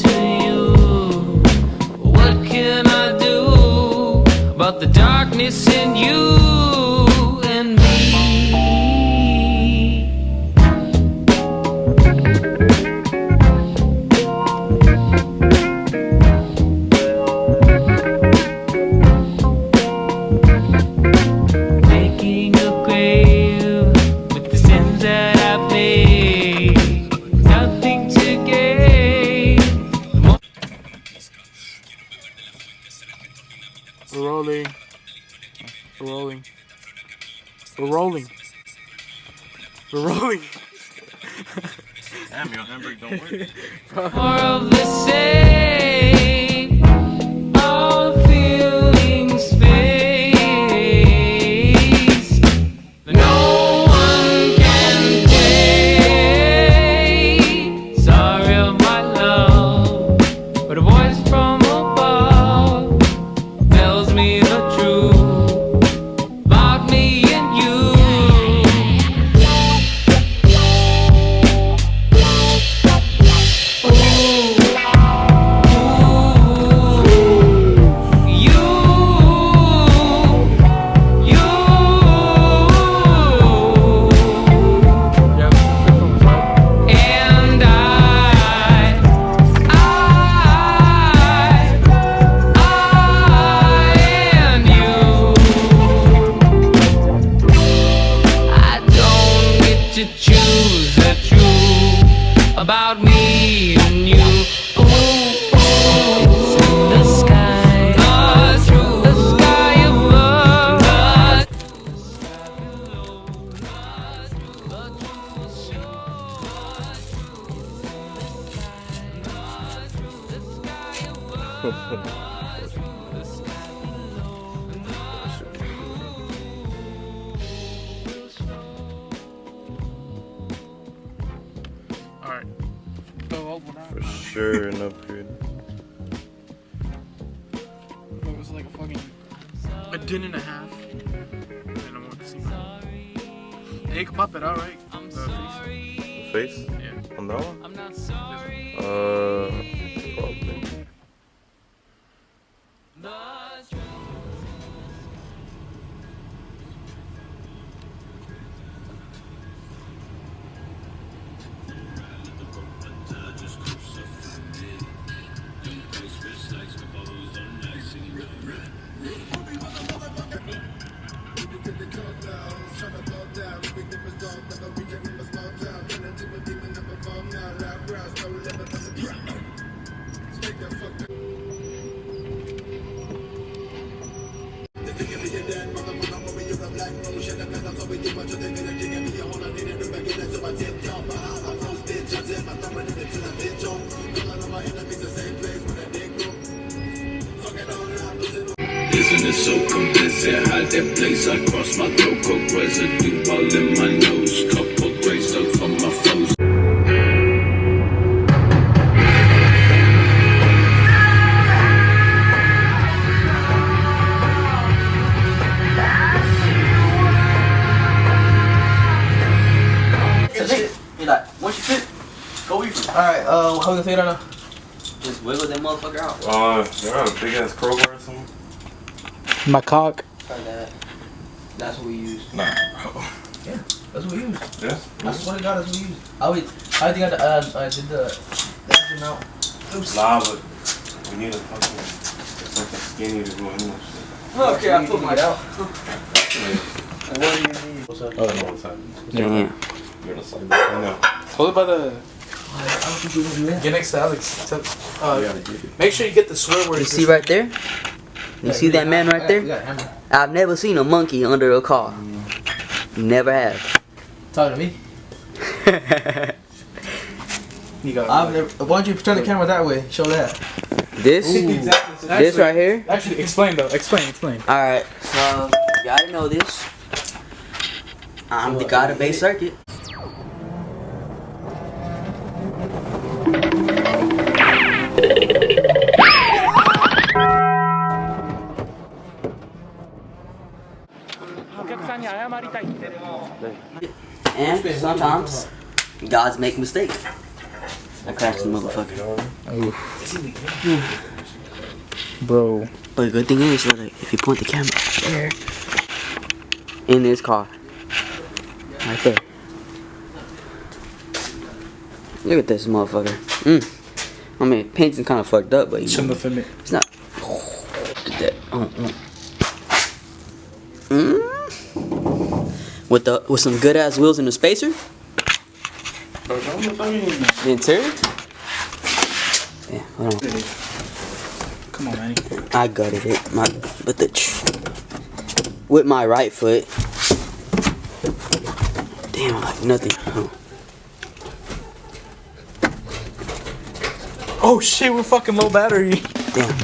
to you. What can I do about the darkness in you and me? Making a grave with the sins that I've made. Nothing to gain. We're rolling. We're rolling. We're rolling. We're rolling. Damn, your handbrake don't work. More of the same. All feelings face. No one can take. Sorry of my love, but a voice from above tells me the truth about me and you. To choose the truth about me and you. Ooh, the sky, the sky above, the sky below, the truth the sky above, the sky below. Alright. Go old one out. For sure, an upgrade. It was like a fucking a din and a half. And I want to see my. Hey, you can pop it out, right? The face. The face? Yeah. On that one? I'm not sorry. Probably. Isn't it so convincing how that place I cross my throat, coke residue all in my nose, couple grace up from my foes. Be like, once you fit, go eat. Alright, how we gonna take it out now? Just wiggle that motherfucker out. You got a big ass crowbar or something? My cock. Try that. That's what we use. Nah. Yeah, that's what we use. Yes? I swear to God, that's what we use. I think I did the extra amount. Oops. Nah, but we need a fucking something skinny to go in this shit. Okay, I put mine out. What do you need? Oh, no, it's not. Damn. You're the side. I know. Hold it by the. I don't think we're gonna do that. Get next to Alex. Yeah, Make sure you get the swear word. You see right there? You see that man right We there? got a hammer. I've never seen a monkey under a car. Never have. Talking to me? You got I've never. Why don't you turn the camera that way? Show that. This? Exactly. This right here? Actually, explain though. Explain. Alright, so you gotta know this. I'm the god of base circuit. And sometimes gods make mistakes. I crashed the motherfucker. Bro. But the good thing is, like, if you point the camera there, in this car, right there. Look at this motherfucker. I mean, painting's kind of fucked up, but you know, it's not. Look at that. With some good ass wheels and a spacer. The interior. Yeah, hold on. Come on, man. I gutted it, with my right foot. Damn, like nothing. Oh shit, we're fucking low battery. Damn.